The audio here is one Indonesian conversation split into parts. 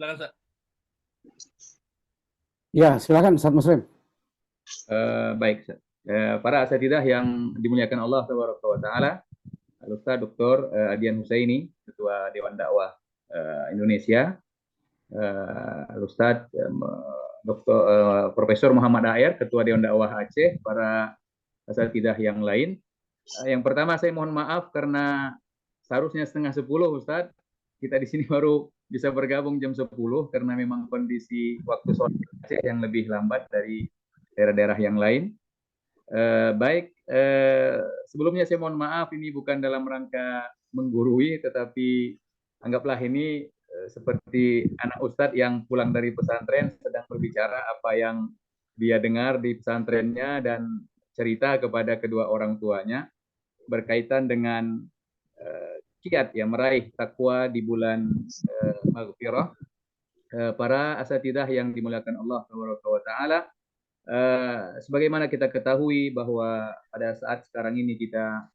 Silakan Ustaz. Ya, silakan Ustaz Muslim. Baik, para asatidzah yang dimuliakan Allah Subhanahu wa taala, Al-Ustaz Dr. Adian Husaini, Ketua Dewan Dakwah Indonesia, Al-Ustaz Dr. Profesor Muhammad Ayer, Ketua Dewan Dakwah Aceh, para asatidzah yang lain. Yang pertama saya mohon maaf karena seharusnya 9:30 Ustaz. Kita di sini baru bisa bergabung jam 10 karena memang kondisi waktu sore Aceh yang lebih lambat dari daerah-daerah yang lain. Sebelumnya saya mohon maaf, ini bukan dalam rangka menggurui, tetapi anggaplah ini seperti anak ustadz yang pulang dari pesantren sedang berbicara apa yang dia dengar di pesantrennya dan cerita kepada kedua orang tuanya berkaitan dengan kiat ya meraih takwa di bulan Maghfirah. Para asatidzah yang dimuliakan Allah Subhanahu wa taala, sebagaimana kita ketahui bahwa pada saat sekarang ini kita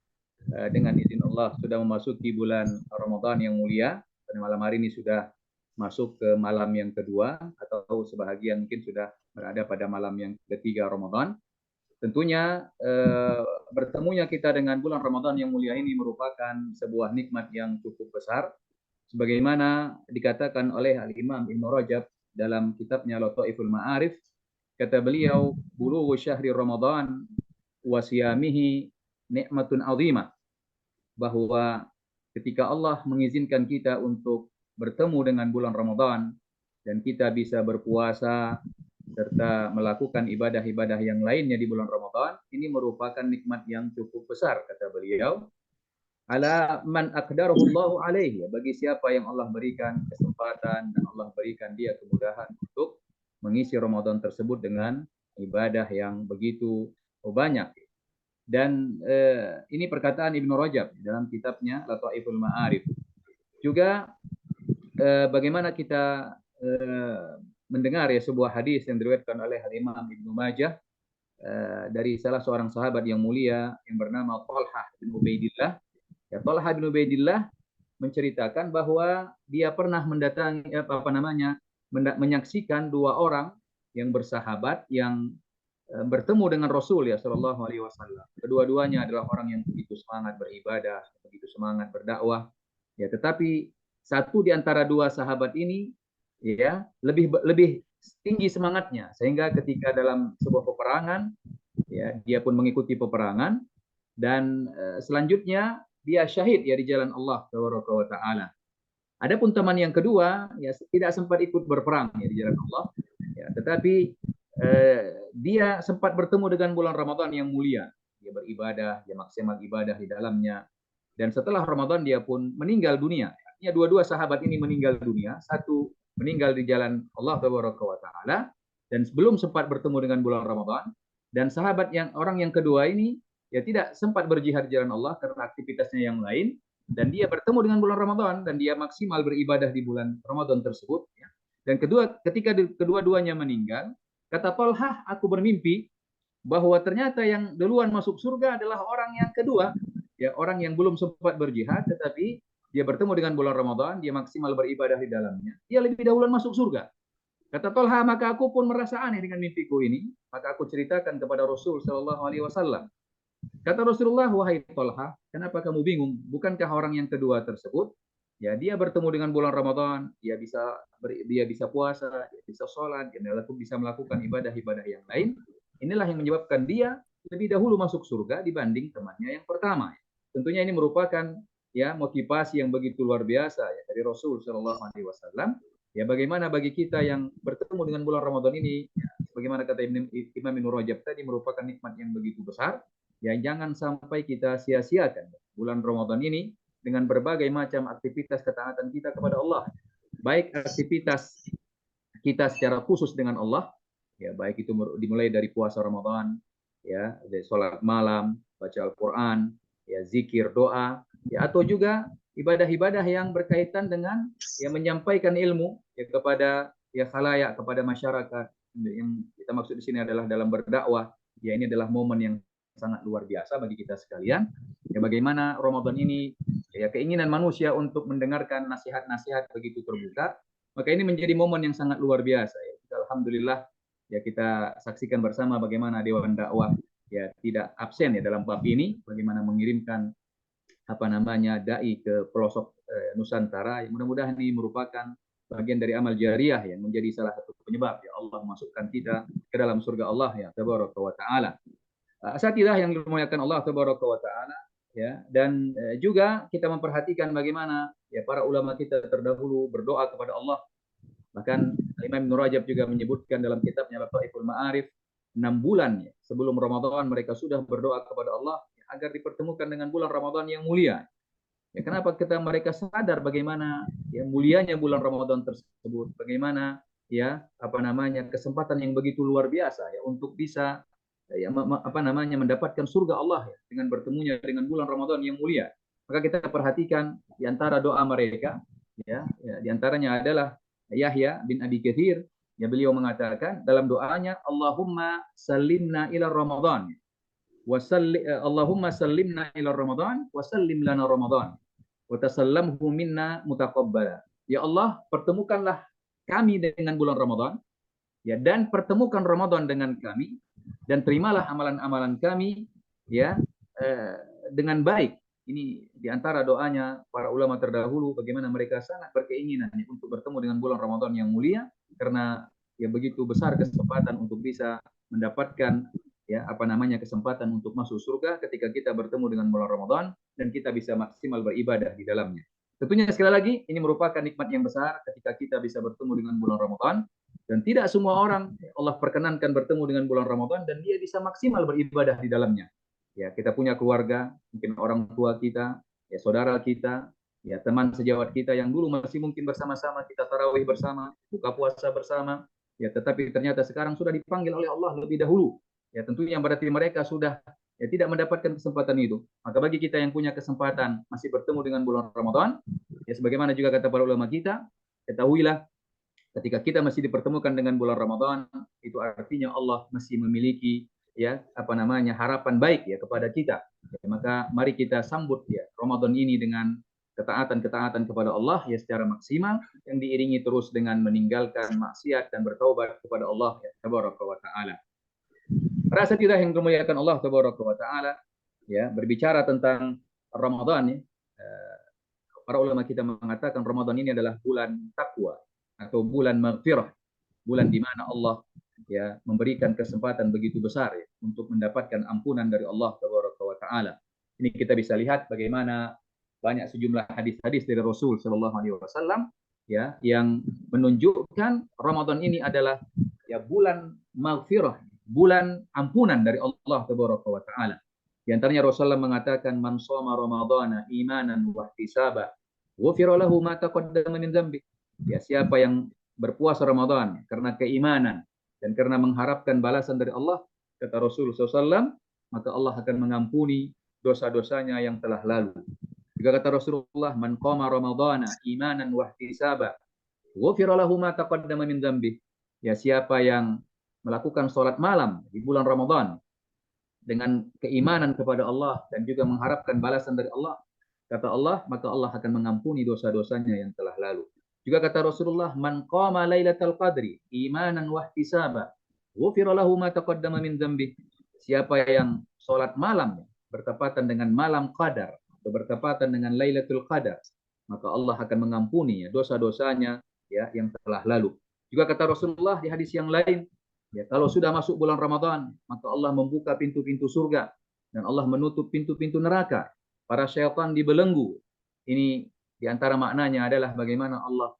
dengan izin Allah sudah memasuki bulan Ramadan yang mulia, dan malam hari ini sudah masuk ke malam yang kedua atau sebahagian mungkin sudah berada pada malam yang ketiga Ramadan. Tentunya bertemunya kita dengan bulan Ramadan yang mulia ini merupakan sebuah nikmat yang cukup besar, sebagaimana dikatakan oleh Al-Imam Ibnu Rajab dalam kitabnya Lataiful Ma'arif. Kata beliau, bulughu syahri Ramadan wa siyamihi nikmatun azimah, bahwa ketika Allah mengizinkan kita untuk bertemu dengan bulan Ramadan dan kita bisa berpuasa serta melakukan ibadah-ibadah yang lainnya di bulan Ramadan, ini merupakan nikmat yang cukup besar, kata beliau. Ala man aqdarahu Allahu alaihi, bagi siapa yang Allah berikan kesempatan dan Allah berikan dia kemudahan untuk mengisi Ramadan tersebut dengan ibadah yang begitu banyak. Dan ini perkataan Ibnu Rajab dalam kitabnya Lataiful Ma'arif. Juga bagaimana kita mendengar ya sebuah hadis yang diriwayatkan oleh Imam Ibnu Majah dari salah seorang sahabat yang mulia yang bernama Thalhah bin Ubaidillah. Ya, Thalhah bin Ubaidillah menceritakan bahwa dia pernah mendatangi menyaksikan dua orang yang bersahabat yang bertemu dengan Rasul ya Shallallahu Alaihi Wasallam. Kedua-duanya adalah orang yang begitu semangat beribadah, begitu semangat berdakwah. Ya, tetapi satu di antara dua sahabat ini ya lebih tinggi semangatnya sehingga ketika dalam sebuah peperangan ya dia pun mengikuti peperangan dan selanjutnya dia syahid ya di jalan Allah Subhanahu wa taala. Adapun teman yang kedua ya tidak sempat ikut berperang ya di jalan Allah ya, tetapi dia sempat bertemu dengan bulan Ramadan yang mulia. Dia beribadah, dia maksimal ibadah di dalamnya. Dan setelah Ramadan dia pun meninggal dunia. Artinya dua-dua sahabat ini meninggal dunia. Satu meninggal di jalan Allah Subhanahu wa taala dan sebelum sempat bertemu dengan bulan Ramadan. Dan sahabat orang yang kedua ini ya tidak sempat berjihad di jalan Allah karena aktivitasnya yang lain. Dan dia bertemu dengan bulan Ramadan dan dia maksimal beribadah di bulan Ramadan tersebut. Ya. Dan ketika kedua-duanya meninggal, kata Thalhah, aku bermimpi bahwa ternyata yang duluan masuk surga adalah orang yang kedua, ya orang yang belum sempat berjihad, tetapi dia bertemu dengan bulan Ramadan, dia maksimal beribadah di dalamnya, dia lebih dahuluan masuk surga. Kata Thalhah, maka aku pun merasa aneh dengan mimpiku ini, maka aku ceritakan kepada Rasul Shallallahu Alaihi Wasallam. Kata Rasulullah, wahai Thalhah, kenapa kamu bingung? Bukankah orang yang kedua tersebut ya dia bertemu dengan bulan Ramadan, dia bisa puasa, dia bisa sholat, dia bisa melakukan ibadah-ibadah yang lain. Inilah yang menyebabkan dia lebih dahulu masuk surga dibanding temannya yang pertama. Tentunya ini merupakan ya motivasi yang begitu luar biasa ya dari Rasul Shallallahu Alaihi Wasallam. Ya bagaimana bagi kita yang bertemu dengan bulan Ramadan ini, ya, bagaimana kata Imam Ibnu Rajab tadi merupakan nikmat yang begitu besar. Ya jangan sampai kita sia-siakan bulan Ramadan ini dengan berbagai macam aktivitas ketaatan kita kepada Allah. Baik aktivitas kita secara khusus dengan Allah, ya baik itu dimulai dari puasa Ramadan, ya dari sholat malam, baca Al-Quran, ya zikir, doa, ya atau juga ibadah-ibadah yang berkaitan dengan yang menyampaikan ilmu ya kepada ya khalayak, kepada masyarakat. Yang kita maksud di sini adalah dalam berdakwah. Ya ini adalah momen yang sangat luar biasa bagi kita sekalian. Ya bagaimana Ramadan ini ya keinginan manusia untuk mendengarkan nasihat-nasihat begitu terbuka Maka ini menjadi momen yang sangat luar biasa ya. Alhamdulillah ya kita saksikan bersama bagaimana Dewan Dakwah ya tidak absen ya dalam bab ini, bagaimana mengirimkan dai ke pelosok Nusantara. Yang mudah-mudahan ini merupakan bagian dari amal jariah yang menjadi salah satu penyebab ya Allah masukkan kita ke dalam surga Allah ya tabaraka wa taala. Asatidah yang dimuliakan Allah tabaraka wa taala ya, dan juga kita memperhatikan bagaimana ya para ulama kita terdahulu berdoa kepada Allah. Bahkan Imam Ibnu Rajab juga menyebutkan dalam kitabnya Lataiful Ma'arif, 6 bulan ya, sebelum Ramadan mereka sudah berdoa kepada Allah agar dipertemukan dengan bulan Ramadan yang mulia. Ya, kenapa mereka sadar bagaimana ya mulianya bulan Ramadan tersebut, bagaimana ya kesempatan yang begitu luar biasa ya untuk bisa ya mendapatkan surga Allah ya, dengan bertemunya dengan bulan Ramadan yang mulia. Maka kita perhatikan di antara doa mereka ya di antaranya adalah Yahya bin Abi Katsir ya, beliau mengatakan dalam doanya, Allahumma salimna ila Ramadan Allahumma sallimna ila Ramadan wa sallim lana Ramadan wa tasallamhu minna mutaqabbala. Ya Allah, pertemukanlah kami dengan bulan Ramadan ya, dan pertemukan Ramadan dengan kami, dan terimalah amalan-amalan kami ya dengan baik. Ini diantara doanya para ulama terdahulu, bagaimana mereka sangat berkeinginan untuk bertemu dengan bulan Ramadan yang mulia, karena ya begitu besar kesempatan untuk bisa mendapatkan ya kesempatan untuk masuk surga ketika kita bertemu dengan bulan Ramadan dan kita bisa maksimal beribadah di dalamnya. Tentunya sekali lagi ini merupakan nikmat yang besar ketika kita bisa bertemu dengan bulan Ramadan, dan tidak semua orang Allah perkenankan bertemu dengan bulan Ramadan dan dia bisa maksimal beribadah di dalamnya. Ya, kita punya keluarga, mungkin orang tua kita, ya saudara kita, ya teman sejawat kita yang dulu masih mungkin bersama-sama kita tarawih bersama, buka puasa bersama, ya tetapi ternyata sekarang sudah dipanggil oleh Allah lebih dahulu. Ya tentunya berarti mereka sudah ya tidak mendapatkan kesempatan itu. Maka bagi kita yang punya kesempatan masih bertemu dengan bulan Ramadan, ya sebagaimana juga kata para ulama kita, ketahuilah ketika kita masih dipertemukan dengan bulan Ramadan, itu artinya Allah masih memiliki ya harapan baik ya kepada kita. Ya, maka mari kita sambut ya Ramadan ini dengan ketaatan kepada Allah ya secara maksimal, yang diiringi terus dengan meninggalkan maksiat dan bertaubat kepada Allah ya tabaraka wa taala. Rasa tidak yang dimuliakan Allah tabaraka wa taala ya, berbicara tentang Ramadan ya, para ulama kita mengatakan Ramadan ini adalah bulan takwa atau bulan maghfirah, bulan di mana Allah ya memberikan kesempatan begitu besar ya untuk mendapatkan ampunan dari Allah tabaraka wa taala. Ini kita bisa lihat bagaimana banyak sejumlah hadis-hadis dari Rasul sallallahu alaihi wasallam ya yang menunjukkan Ramadan ini adalah ya bulan maghfirah, bulan ampunan dari Allah tabaraka wa taala. Di antaranya Rasulullah mengatakan, man shoma ramadhana imanan wa ihtisaba ghufira lahu ma taqaddama min dzambi. Ya, siapa yang berpuasa Ramadan karena keimanan dan karena mengharapkan balasan dari Allah, kata Rasulullah SAW, maka Allah akan mengampuni dosa-dosanya yang telah lalu. Juga kata Rasulullah, man qama ramadhana imanan wa ihtisaba ghufira lahu ma taqaddama min dzambi. Ya, siapa yang melakukan sholat malam di bulan Ramadan dengan keimanan kepada Allah dan juga mengharapkan balasan dari Allah, kata Allah, maka Allah akan mengampuni dosa-dosanya yang telah lalu. Juga kata Rasulullah, man qama lailatal qadri imanan wa ihtisaba ghufira lahu ma taqaddama min dzambi. Siapa yang salat malam bertepatan dengan malam qadar atau bertepatan dengan Lailatul Qadar, maka Allah akan mengampuni ya dosa-dosanya ya yang telah lalu. Juga kata Rasulullah di hadis yang lain, ya kalau sudah masuk bulan Ramadan, maka Allah membuka pintu-pintu surga dan Allah menutup pintu-pintu neraka. Para syaitan dibelenggu. Ini di antara maknanya adalah bagaimana Allah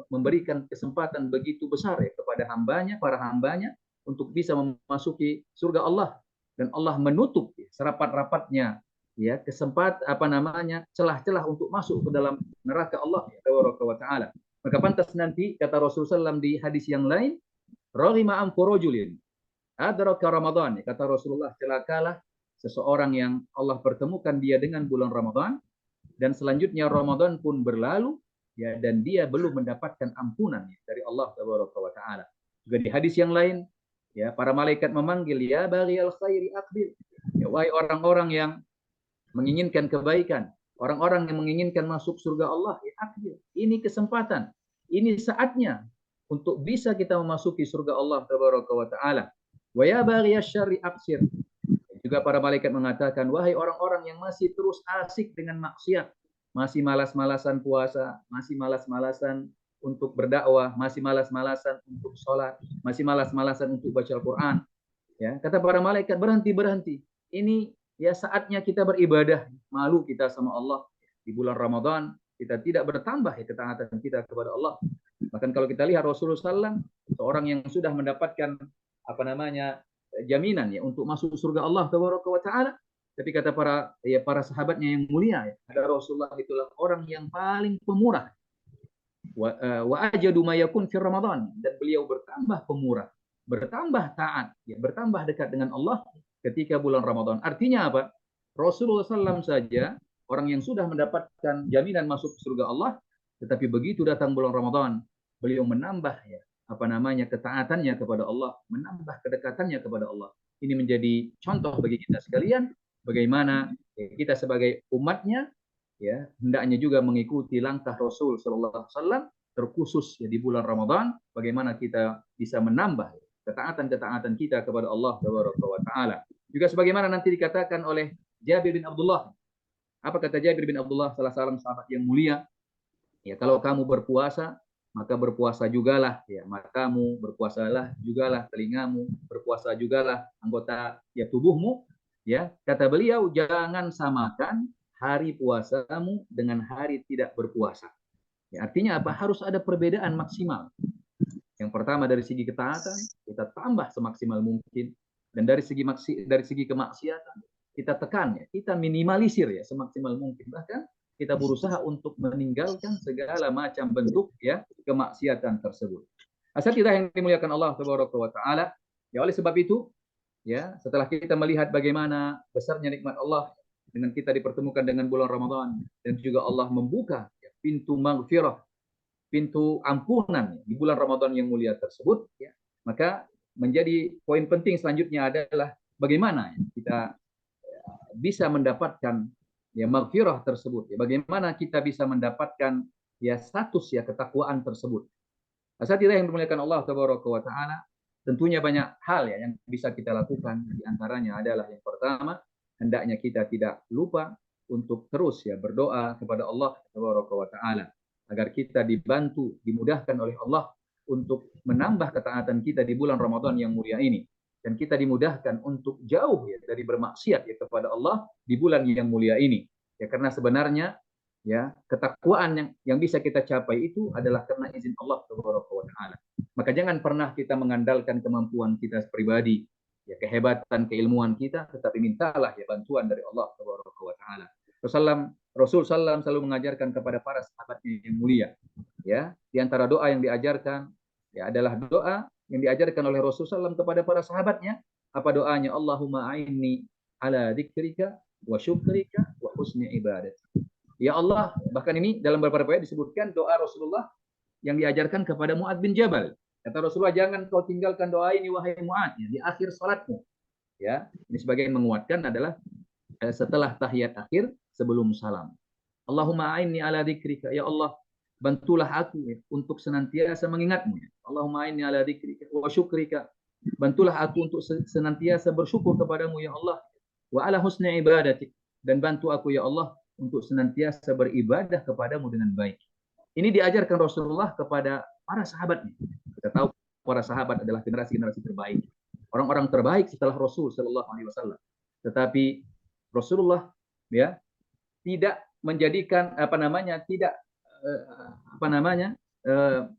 memberikan kesempatan begitu besar ya kepada hambanya, para hambanya, untuk bisa memasuki surga Allah, dan Allah menutup ya, serapat-rapatnya ya celah-celah untuk masuk ke dalam neraka Allah ya taala. Maka pantas nanti kata Rasulullah SAW di hadis yang lain, raghima anfu rajulin adraka Ramadan, kata Rasulullah, celakalah seseorang yang Allah pertemukan dia dengan bulan Ramadan dan selanjutnya Ramadan pun berlalu ya dan dia belum mendapatkan ampunan dari Allah tabaraka wa taala. Juga di hadis yang lain ya para malaikat memanggil, ya baghiyal khairi aqbil. Ya, wahai orang-orang yang menginginkan kebaikan, orang-orang yang menginginkan masuk surga Allah, ya aqbil. Ini kesempatan. ini saatnya untuk bisa kita memasuki surga Allah Tabaraka wa Ta'ala. Wa ya baghiyasy syarri aqsir. Juga para malaikat mengatakan, wahai orang-orang yang masih terus asik dengan maksiat, masih malas-malasan puasa, masih malas-malasan untuk berdakwah, masih malas-malasan untuk sholat, masih malas-malasan untuk baca Al-Quran. Ya, kata para malaikat, berhenti, berhenti. Ini ya saatnya kita beribadah. Malu kita sama Allah. Di bulan Ramadan, kita tidak bertambah ya ketaatan kita kepada Allah. Bahkan kalau kita lihat Rasulullah SAW, seorang yang sudah mendapatkan apa namanya jaminan ya untuk masuk surga Allah Taala. Tapi kata para sahabatnya yang mulia ya, ada Rasulullah itulah orang yang paling pemurah. Wa ajadu ma yakun fi Ramadan, dan beliau bertambah pemurah, bertambah taat, ya, bertambah dekat dengan Allah ketika bulan Ramadan. Artinya apa? Rasulullah SAW saja orang yang sudah mendapatkan jaminan masuk surga Allah, tetapi begitu datang bulan Ramadan, beliau menambah ya apa namanya ketaatannya kepada Allah, menambah kedekatannya kepada Allah. Ini menjadi contoh bagi kita sekalian bagaimana kita sebagai umatnya ya hendaknya juga mengikuti langkah Rasul Sallallahu Alaihi Wasallam, terkhusus ya di bulan Ramadan, bagaimana kita bisa menambah ketaatan-ketaatan kita kepada Allah Taala. Juga sebagaimana nanti dikatakan oleh Jabir bin Abdullah. Apa kata Jabir bin Abdullah, salah seorang sahabat yang mulia? Ya, kalau kamu berpuasa, maka berpuasa jugalah ya matamu, berpuasalah jugalah telingamu, berpuasa jugalah anggota ya tubuhmu. Ya, kata beliau, jangan samakan hari puasamu dengan hari tidak berpuasa. Ya, artinya apa? Harus ada perbedaan maksimal. Yang pertama dari segi ketaatan kita tambah semaksimal mungkin, dan dari segi kemaksiatan kita tekan ya, kita minimalisir ya semaksimal mungkin. Bahkan kita berusaha untuk meninggalkan segala macam bentuk ya kemaksiatan tersebut. Asatidzah yang dimuliakan Allah Tabaraka wa Ta'ala, ya oleh sebab itu ya setelah kita melihat bagaimana besarnya nikmat Allah dengan kita dipertemukan dengan bulan Ramadan, dan juga Allah membuka ya, pintu maghfirah, pintu ampunan di bulan Ramadan yang mulia tersebut, ya, maka menjadi poin penting selanjutnya adalah bagaimana kita bisa mendapatkan ya maghfirah tersebut, ya, bagaimana kita bisa mendapatkan ya status ya ketakwaan tersebut. Asatidzah yang dimuliakan Allah Tabaraka wa Ta'ala, tentunya banyak hal ya yang bisa kita lakukan. Di antaranya adalah yang pertama, hendaknya kita tidak lupa untuk terus ya berdoa kepada Allah Tabaraka wa Ta'ala agar kita dibantu, dimudahkan oleh Allah untuk menambah ketaatan kita di bulan Ramadan yang mulia ini, dan kita dimudahkan untuk jauh ya dari bermaksiat ya kepada Allah di bulan yang mulia ini. Ya, karena sebenarnya ya ketakwaan yang bisa kita capai itu adalah karena izin Allah Subhanahu wa Ta'ala. Maka jangan pernah kita mengandalkan kemampuan kita pribadi, ya kehebatan keilmuan kita, tetapi mintalah ya bantuan dari Allah Subhanahu wa Ta'ala. Rasul sallam selalu mengajarkan kepada para sahabatnya yang mulia, ya di antara doa yang diajarkan ya adalah doa yang diajarkan oleh Rasul sallam kepada para sahabatnya. Apa doanya? Allahumma a'inni ala dzikrika wa syukrika wa husni ibadat. Ya Allah, bahkan ini dalam beberapa ayat disebutkan doa Rasulullah yang diajarkan kepada Mu'adz bin Jabal. Kata Rasulullah, jangan kau tinggalkan doa ini wahai Mu'adz, ya, di akhir salatmu. Ya, ini sebagian menguatkan adalah setelah tahiyat akhir sebelum salam. Allahumma a'inni ala dzikrika, ya Allah, bantulah aku ya, untuk senantiasa mengingatmu. Allahumma a'inni ala dzikrika wa syukrika, bantulah aku untuk senantiasa bersyukur kepadamu ya Allah. Wa ala husni ibadatik, dan bantu aku ya Allah untuk senantiasa beribadah kepadamu dengan baik. Ini diajarkan Rasulullah kepada para sahabatnya. Kita tahu para sahabat adalah generasi-generasi terbaik, orang-orang terbaik setelah Rasul Shallallahu Alaihi Wasallam. Tetapi Rasulullah ya tidak menjadikan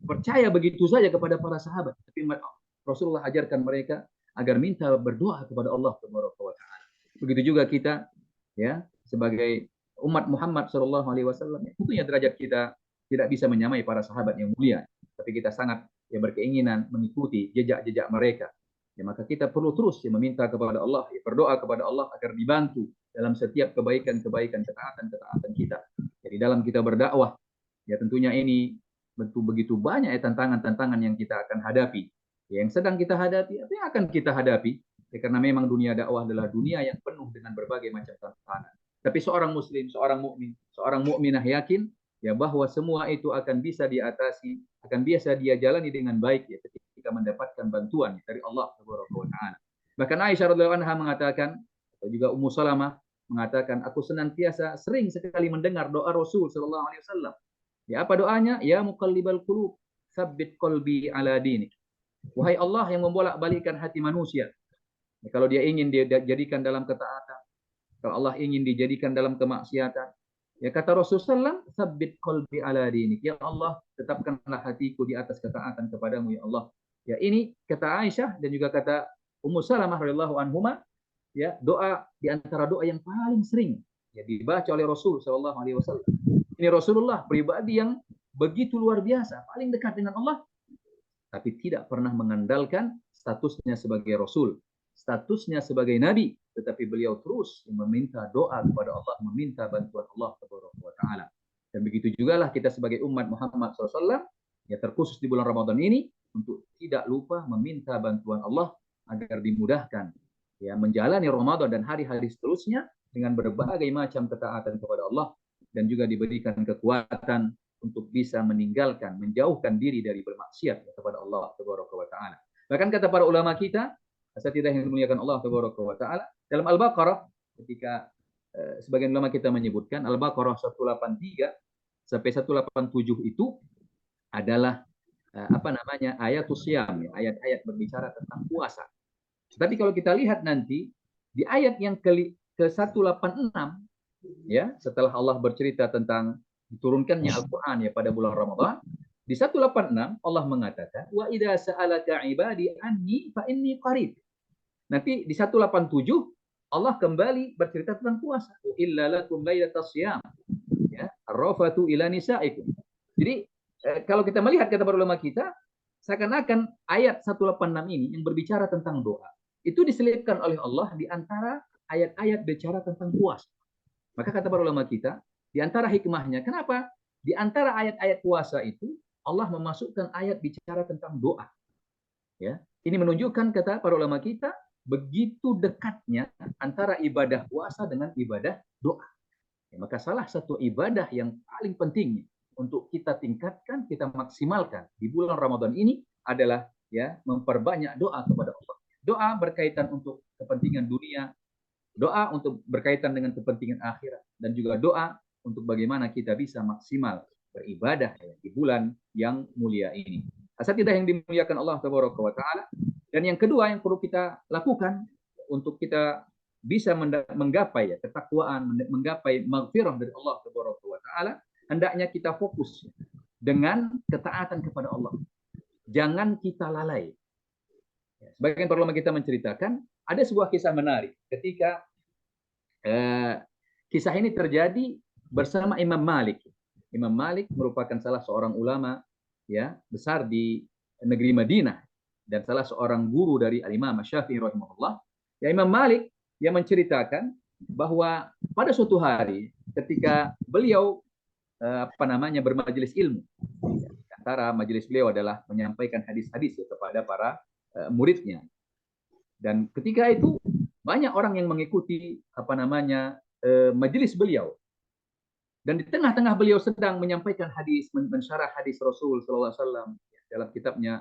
percaya begitu saja kepada para sahabat. Tapi Rasulullah ajarkan mereka agar minta berdoa kepada Allah Subhanahu wa Ta'ala. Begitu juga kita ya sebagai umat Muhammad Shallallahu Alaihi Wasallam, tentunya derajat kita tidak bisa menyamai para sahabat yang mulia, tapi kita sangat ya berkeinginan mengikuti jejak-jejak mereka. Ya, maka kita perlu terus ya meminta kepada Allah, ya, berdoa kepada Allah agar dibantu dalam setiap kebaikan-kebaikan, ketaatan-ketaatan kita. Jadi dalam kita berdakwah, ya tentunya ini begitu banyak ya tantangan-tantangan yang kita akan hadapi. Ya, yang sedang kita hadapi, apa yang akan kita hadapi? Ya, karena memang dunia dakwah adalah dunia yang penuh dengan berbagai macam tantangan. Tapi seorang muslim, seorang mukminah yakin ya bahwa semua itu akan bisa diatasi, akan bisa dia jalani dengan baik ya ketika mendapatkan bantuan dari Allah Subhanahu wa taala. Bahkan Aisyah radhiyallahu anha mengatakan, atau juga Ummu Salamah mengatakan, aku senantiasa sering sekali mendengar doa Rasul sallallahu alaihi wasallam. Ya, apa doanya? Ya muqallibal qulub, tsabbit qalbi ala dinik. Wahai Allah yang membolak-balikkan hati manusia. Ya, kalau dia ingin dia jadikan dalam ketaatan, kalau Allah ingin dijadikan dalam kemaksiatan, ya kata Rasulullah, sabbit qalbi ala dinik. Ya Allah, tetapkanlah hatiku di atas ketaatan kepadamu ya Allah. Ya ini kata Aisyah dan juga kata Ummu Salamah radhiyallahu anhuma, ya doa di antara doa yang paling sering ya dibaca oleh Rasul sallallahu alaihi wasallam. Ini Rasulullah pribadi yang begitu luar biasa, paling dekat dengan Allah, tapi tidak pernah mengandalkan statusnya sebagai Rasul, statusnya sebagai Nabi, tetapi beliau terus meminta doa kepada Allah, meminta bantuan Allah Subhanahu wa taala. Dan begitu jugalah kita sebagai umat Muhammad SAW, ya terkhusus di bulan Ramadan ini, untuk tidak lupa meminta bantuan Allah agar dimudahkan ya menjalani Ramadan dan hari-hari seterusnya dengan berbagai macam ketaatan kepada Allah, dan juga diberikan kekuatan untuk bisa meninggalkan, menjauhkan diri dari bermaksiat kepada Allah Subhanahu wa taala. Bahkan kata para ulama kita, asatidzah yang dimuliakan Allah Subhanahu wa taala, dalam Al-Baqarah ketika sebagian ulama kita menyebutkan Al-Baqarah 183 sampai 187 itu adalah ayatus siyam, ya, ayat-ayat berbicara tentang puasa. Tapi kalau kita lihat nanti di ayat yang ke 186, ya, setelah Allah bercerita tentang diturunkannya Al-Qur'an ya pada bulan Ramadan, di 186 Allah mengatakan wa idza sa'alaka ibadi anni fa inni qarib. Nanti di 187 Allah kembali bercerita tentang puasa. Illa lakum lailatas siyam. Ya, arrafatu ila nisaikum. Jadi kalau kita melihat kata para ulama kita, seakan-akan ayat 186 ini yang berbicara tentang doa, itu diselipkan oleh Allah di antara ayat-ayat bicara tentang puasa. Maka kata para ulama kita, di antara hikmahnya, kenapa? Di antara ayat-ayat puasa itu, Allah memasukkan ayat bicara tentang doa. Ya, ini menunjukkan kata para ulama kita, begitu dekatnya antara ibadah puasa dengan ibadah doa. Ya, maka salah satu ibadah yang paling penting untuk kita tingkatkan, kita maksimalkan di bulan Ramadan ini adalah ya memperbanyak doa kepada Allah. Doa berkaitan untuk kepentingan dunia, doa untuk berkaitan dengan kepentingan akhirat, dan juga doa untuk bagaimana kita bisa maksimal beribadah ya, di bulan yang mulia ini. Asatidzah yang dimuliakan Allah Subhanahu wa taala. Dan yang kedua yang perlu kita lakukan untuk kita bisa menggapai ya ketakwaan, menggapai maghfirah dari Allah Subhanahu wa taala, hendaknya kita fokus dengan ketaatan kepada Allah. Jangan kita lalai. Sebagian para ulama kita menceritakan ada sebuah kisah menarik ketika kisah ini terjadi bersama Imam Malik. Imam Malik merupakan salah seorang ulama ya besar di negeri Madinah dan salah seorang guru dari Al-Imam Syafi'i rahimahullah. Ya, Imam Malik yang menceritakan bahwa pada suatu hari ketika beliau bermajelis ilmu, antara majelis beliau adalah menyampaikan hadis-hadis ya, kepada para muridnya. Dan ketika itu banyak orang yang mengikuti majelis beliau. Dan di tengah-tengah beliau sedang menyampaikan hadis, mensyarah hadis Rasul sallallahu alaihi wasallam dalam kitabnya,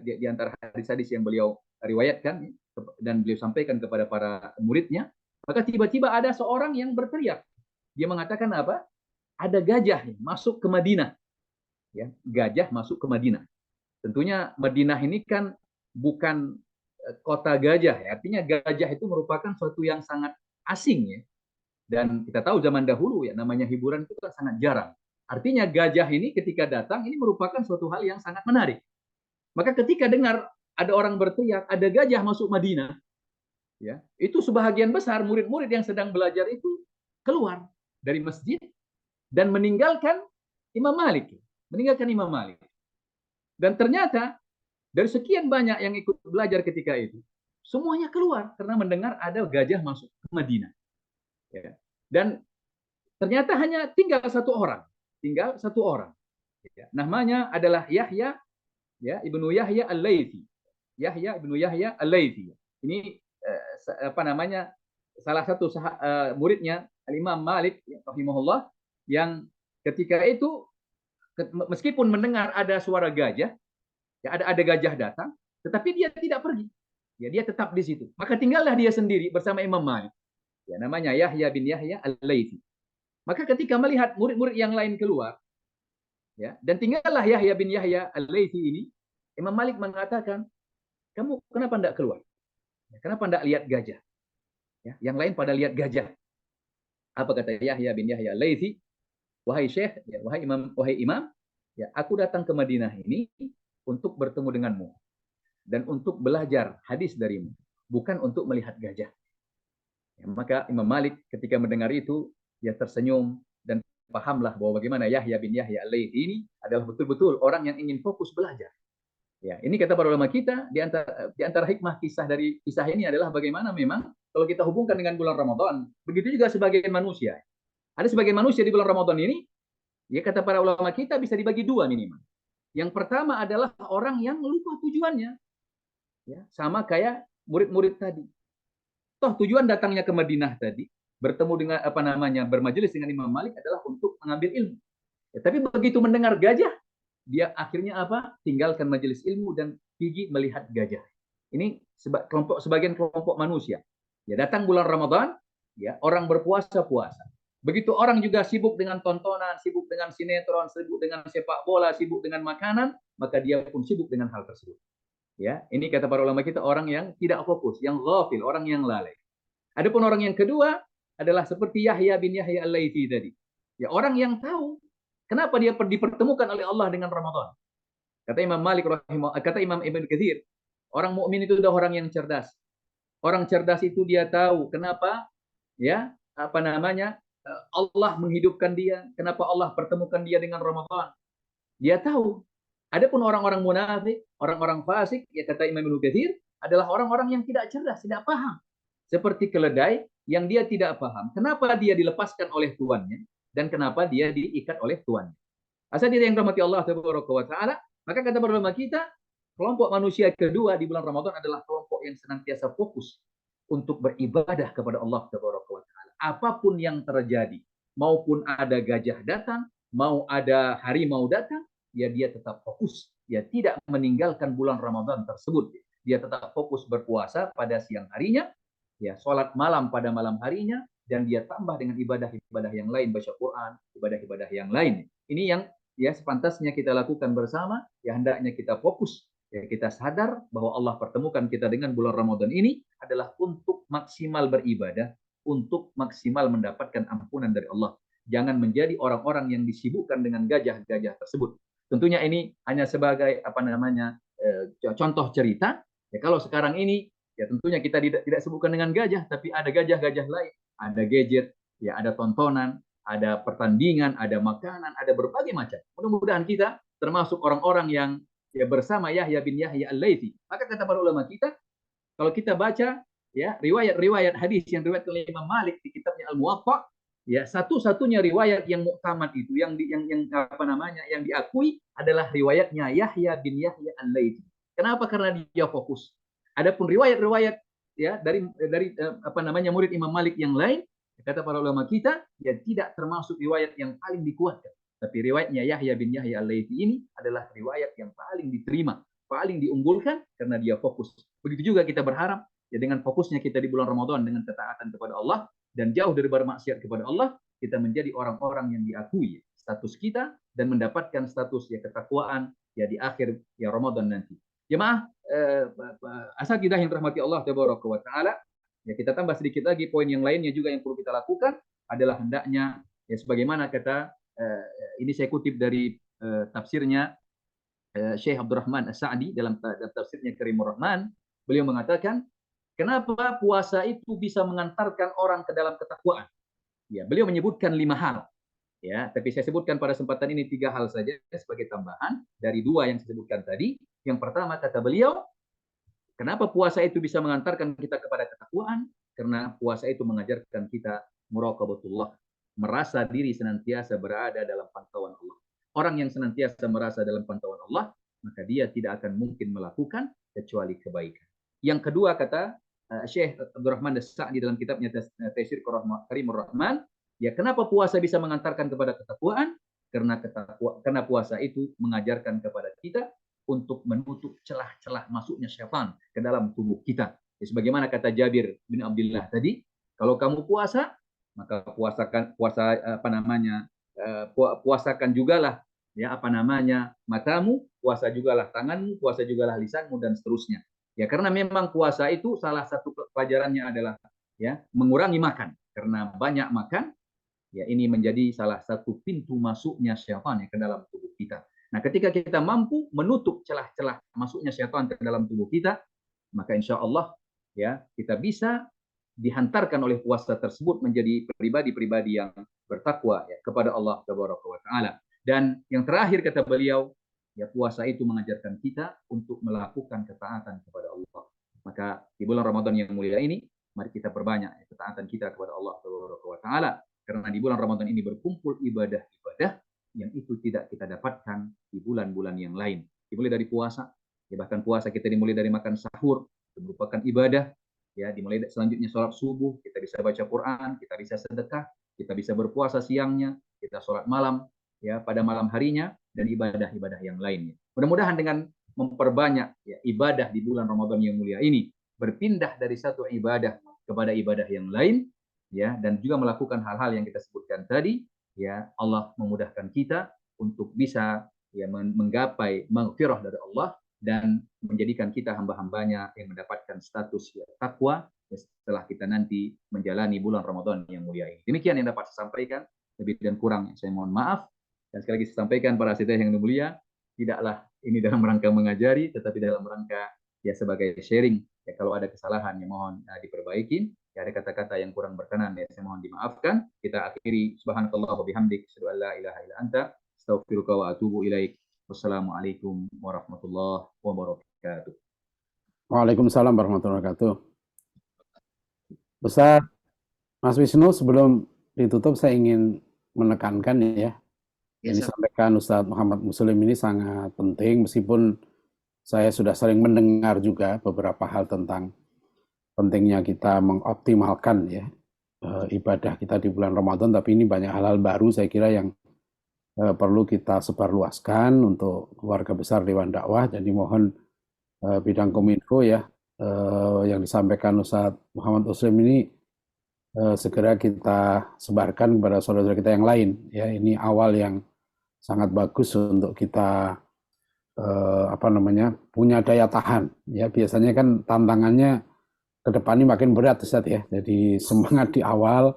di antara hadis-hadis yang beliau riwayatkan dan beliau sampaikan kepada para muridnya, maka tiba-tiba ada seorang yang berteriak. Dia mengatakan apa? Ada gajah masuk ke Madinah. Ya, gajah masuk ke Madinah. Tentunya Madinah ini kan bukan kota gajah, ya. Artinya gajah itu merupakan suatu yang sangat asing ya. Dan kita tahu zaman dahulu ya namanya hiburan itu kan sangat jarang. Artinya gajah ini ketika datang ini merupakan suatu hal yang sangat menarik. Maka ketika dengar ada orang berteriak ada gajah masuk Madinah, ya, itu sebahagian besar murid-murid yang sedang belajar itu keluar dari masjid dan meninggalkan Imam Malik. Dan ternyata dari sekian banyak yang ikut belajar ketika itu, semuanya keluar karena mendengar ada gajah masuk ke Madinah. Ya. Dan ternyata hanya tinggal satu orang. Ya. Namanya adalah Yahya, ya, ibnu Yahya Al-Laythi. Ini salah satu muridnya Al-Imam Malik rahimahullah yang ketika itu meskipun mendengar ada suara gajah, ya ada gajah datang, tetapi dia tidak pergi. Ya, dia tetap di situ. Maka tinggallah dia sendiri bersama Imam Malik. Ya, namanya Yahya bin Yahya Al-Laitsi. Maka ketika melihat murid-murid yang lain keluar, ya, dan tinggallah Yahya bin Yahya Al-Laitsi ini, Imam Malik mengatakan, kamu kenapa tidak keluar? Ya, kenapa tidak lihat gajah? Ya, yang lain pada lihat gajah. Apa kata Yahya bin Yahya Al-Laitsi? Wahai Syekh, ya, wahai Imam, ya, aku datang ke Madinah ini untuk bertemu denganmu dan untuk belajar hadis darimu, bukan untuk melihat gajah. Ya, maka Imam Malik ketika mendengar itu, dia tersenyum dan pahamlah bahwa bagaimana Yahya bin Yahya Al-Laitsi ini adalah betul-betul orang yang ingin fokus belajar. Ya, ini kata para ulama kita, di antara hikmah kisah ini adalah bagaimana memang kalau kita hubungkan dengan bulan Ramadan, begitu juga sebagian manusia. Ada sebagian manusia di bulan Ramadan ini, ya kata para ulama kita bisa dibagi dua minimal. Yang pertama adalah orang yang lupa tujuannya. Ya, sama kayak murid-murid tadi. Toh tujuan datangnya ke Madinah tadi, bertemu dengan bermajelis dengan Imam Malik adalah untuk mengambil ilmu. Ya, tapi begitu mendengar gajah, dia akhirnya tinggalkan majelis ilmu dan pergi melihat gajah. Ini sebagian kelompok manusia. Ya, datang bulan Ramadan, ya, orang berpuasa puasa. Begitu orang juga sibuk dengan tontonan, sibuk dengan sinetron, sibuk dengan sepak bola, sibuk dengan makanan, maka dia pun sibuk dengan hal tersebut. Ya, ini kata para ulama kita orang yang tidak fokus, yang ghafil, orang yang lalai. Adapun orang yang kedua adalah seperti Yahya bin Yahya Al-Laitsi tadi. Ya, orang yang tahu kenapa dia dipertemukan oleh Allah dengan Ramadan. Kata Imam Malik kata Imam Ibn Katsir, orang mukmin itu adalah orang yang cerdas. Orang cerdas itu dia tahu kenapa ya Allah menghidupkan dia, kenapa Allah pertemukan dia dengan Ramadan. Dia tahu. Adapun orang-orang munafik, orang-orang fasik, ya kata Imam Ibnu Katsir, adalah orang-orang yang tidak cerdas, tidak paham. Seperti keledai yang dia tidak paham. Kenapa dia dilepaskan oleh tuannya dan kenapa dia diikat oleh tuannya. Asal dia yang rahmati Allah Taala, maka kata para ulama kita, kelompok manusia kedua di bulan Ramadan adalah kelompok yang senantiasa fokus untuk beribadah kepada Allah Taala. Apapun yang terjadi, maupun ada gajah datang, mau ada harimau datang, ya dia tetap fokus. Dia tidak meninggalkan bulan Ramadan tersebut. Dia tetap fokus berpuasa pada siang harinya, ya sholat malam pada malam harinya, dan dia tambah dengan ibadah-ibadah yang lain, baca Quran, ibadah-ibadah yang lain. Ini yang ya sepantasnya kita lakukan bersama. Ya hendaknya kita fokus. Ya, kita sadar bahwa Allah pertemukan kita dengan bulan Ramadan ini adalah untuk maksimal beribadah, untuk maksimal mendapatkan ampunan dari Allah. Jangan menjadi orang-orang yang disibukkan dengan gajah-gajah tersebut. Tentunya ini hanya sebagai contoh cerita. Ya, kalau sekarang ini ya tentunya kita tidak sebutkan dengan gajah, tapi ada gajah-gajah lain, ada gadget, ya ada tontonan, ada pertandingan, ada makanan, ada berbagai macam. Mudah-mudahan kita termasuk orang-orang yang ya bersama Yahya bin Yahya Al-Laitsi. Maka kata para ulama kita, kalau kita baca ya riwayat-riwayat hadis yang diriwayatkan oleh Imam Malik di kitabnya Al-Muwatta, ya satu-satunya riwayat yang muktamad itu yang diakui adalah riwayatnya Yahya bin Yahya Al-Laitsi. Kenapa? Karena dia fokus. Adapun riwayat-riwayat ya dari murid Imam Malik yang lain, kata para ulama kita, ya tidak termasuk riwayat yang paling dikuatkan. Tapi riwayatnya Yahya bin Yahya Al-Laitsi ini adalah riwayat yang paling diterima, paling diunggulkan karena dia fokus. Begitu juga kita berharap ya dengan fokusnya kita di bulan Ramadan dengan ketaatan kepada Allah dan jauh dari bermaksiat kepada Allah, kita menjadi orang-orang yang diakui status kita dan mendapatkan status ya ketakwaan ya di akhir ya Ramadan nanti. Jemaah asatidzah yang dirahmati Allah Taala, ya kita tambah sedikit lagi poin yang lainnya juga yang perlu kita lakukan adalah hendaknya ya sebagaimana kata ini saya kutip dari tafsirnya Syekh Abdurrahman As-Sa'di dalam tafsirnya Karimur Rahman, beliau mengatakan kenapa puasa itu bisa mengantarkan orang ke dalam ketakwaan. Ya, beliau menyebutkan 5 hal. Ya, tapi saya sebutkan pada kesempatan ini 3 hal saja sebagai tambahan dari 2 yang saya sebutkan tadi. Yang pertama kata beliau, kenapa puasa itu bisa mengantarkan kita kepada ketakwaan? Karena puasa itu mengajarkan kita muraqabatullah, merasa diri senantiasa berada dalam pantauan Allah. Orang yang senantiasa merasa dalam pantauan Allah, maka dia tidak akan mungkin melakukan kecuali kebaikan. Yang kedua kata Syekh Abdurrahman As-Sa'di dalam kitabnya Tafsir Karimur Rahman, ya kenapa puasa bisa mengantarkan kepada ketakwaan? karena puasa itu mengajarkan kepada kita untuk menutup celah-celah masuknya syaitan ke dalam tubuh kita. Ya, sebagaimana kata Jabir bin Abdullah tadi, kalau kamu puasa, maka puasakan jugalah matamu, puasa jugalah tanganmu, puasa jugalah lisanmu dan seterusnya. Ya, karena memang puasa itu salah satu pelajarannya adalah ya mengurangi makan. Karena banyak makan, ya ini menjadi salah satu pintu masuknya syaitan ke dalam tubuh kita. Nah, ketika kita mampu menutup celah-celah masuknya syaitan ke dalam tubuh kita, maka insya Allah ya kita bisa dihantarkan oleh puasa tersebut menjadi pribadi-pribadi yang bertakwa ya, kepada Allah Tabaraka wa Ta'ala. Dan yang terakhir kata beliau, ya puasa itu mengajarkan kita untuk melakukan ketaatan kepada Allah. Maka di bulan Ramadan yang mulia ini, mari kita perbanyak ketaatan kita kepada Allah Tabaraka wa Ta'ala. Karena di bulan Ramadan ini berkumpul ibadah-ibadah yang itu tidak kita dapatkan di bulan-bulan yang lain. Dimulai dari puasa, ya bahkan puasa kita dimulai dari makan sahur, itu merupakan ibadah. Ya, dimulai selanjutnya sholat subuh, kita bisa baca Quran, kita bisa sedekah, kita bisa berpuasa siangnya, kita sholat malam, ya pada malam harinya, dan ibadah-ibadah yang lainnya. Mudah-mudahan dengan memperbanyak ya, ibadah di bulan Ramadan yang mulia ini, berpindah dari satu ibadah kepada ibadah yang lain, ya dan juga melakukan hal-hal yang kita sebutkan tadi, ya Allah memudahkan kita untuk bisa ya menggapai maghfirah dari Allah dan menjadikan kita hamba-hambanya yang mendapatkan status ya, takwa ya, setelah kita nanti menjalani bulan Ramadan yang mulia ini. Demikian yang dapat saya sampaikan, lebih dan kurang saya mohon maaf. Dan sekali lagi saya sampaikan para asisten yang mulia, tidaklah ini dalam rangka mengajari, tetapi dalam rangka ya sebagai sharing. Ya, kalau ada kesalahan yang mohon diperbaiki. Ya, ada kata-kata yang kurang berkenan ya saya mohon dimaafkan. Kita akhiri subhanakallah wa bihamdik asyhadu an la ilaha illa anta astaghfiruka wa atubu ilaik. Wassalamualaikum warahmatullahi wabarakatuh. Waalaikumsalam warahmatullahi wabarakatuh. Ustaz Mas Wisnu, sebelum ditutup saya ingin menekankan ya, yang disampaikan Ustaz Muhammad Muslim ini sangat penting, meskipun saya sudah sering mendengar juga beberapa hal tentang pentingnya kita mengoptimalkan ya ibadah kita di bulan Ramadan, tapi ini banyak hal-hal baru saya kira yang perlu kita sebarluaskan untuk keluarga besar Dewan Dakwah. Jadi mohon bidang Kominfo ya yang disampaikan Ustaz Muhammad Muslim ini segera kita sebarkan kepada saudara-saudara kita yang lain ya. Ini awal yang sangat bagus untuk kita punya daya tahan ya. Biasanya kan tantangannya ke depan ini makin berat Ustaz ya. Jadi semangat di awal,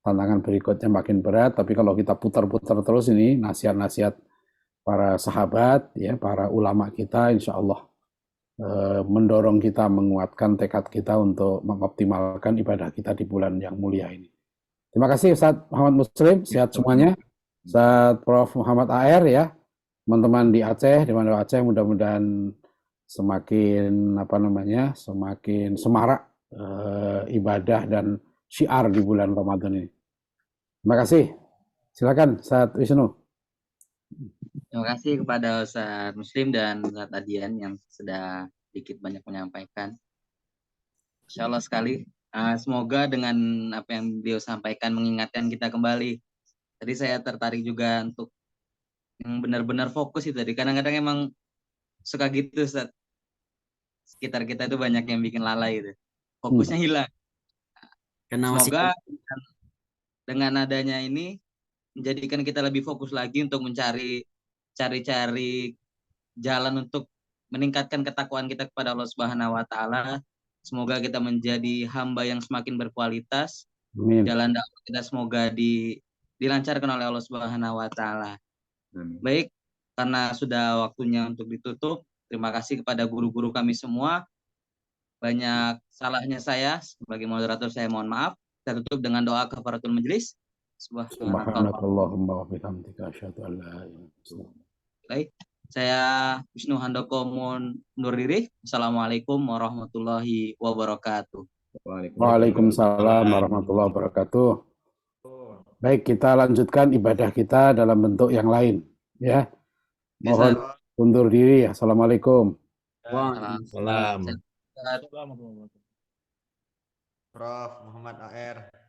tantangan berikutnya makin berat, tapi kalau kita putar-putar terus ini nasihat-nasihat para sahabat ya, para ulama kita insya Allah mendorong kita, menguatkan tekad kita untuk mengoptimalkan ibadah kita di bulan yang mulia ini. Terima kasih Ustaz Muhammad Muslim, sehat semuanya. Ustaz Prof Muhammad AR ya, teman-teman di Aceh, di mana Aceh mudah-mudahan semakin semakin semarak ibadah dan syiar di bulan Ramadan ini. Terima kasih. Silakan Ustaz Wisnu. Terima kasih kepada Ustaz Muslim dan Ustaz Adian yang sudah sedikit banyak menyampaikan. Insya Allah sekali. Semoga dengan apa yang beliau sampaikan mengingatkan kita kembali. Tadi saya tertarik juga untuk yang benar-benar fokus itu. Tadi kadang-kadang emang suka gitu Ustaz. Sekitar kita itu banyak yang bikin lalai gitu. Fokusnya hilang. Semoga dengan adanya ini menjadikan kita lebih fokus lagi untuk cari jalan untuk meningkatkan ketakwaan kita kepada Allah Subhanahu wa Ta'ala. Semoga kita menjadi hamba yang semakin berkualitas. Amin. Jalan dakwah kita semoga dilancarkan oleh Allah Subhanahu wa Ta'ala. Baik, karena sudah waktunya untuk ditutup, terima kasih kepada guru-guru kami semua. Banyak salahnya saya sebagai moderator, saya mohon maaf. Kita tutup dengan doa kafaratul majelis. Subhanakallahumma wa bihamdika asyhadu an la ilaha illa anta. Baik, saya Wisnu Handoko undur diri. Assalamualaikum warahmatullahi wabarakatuh. Waalaikumsalam warahmatullahi wabarakatuh. Baik, kita lanjutkan ibadah kita dalam bentuk yang lain ya. Mohon undur diri. Assalamualaikum. Waalaikumsalam. Prof Muhammad AR.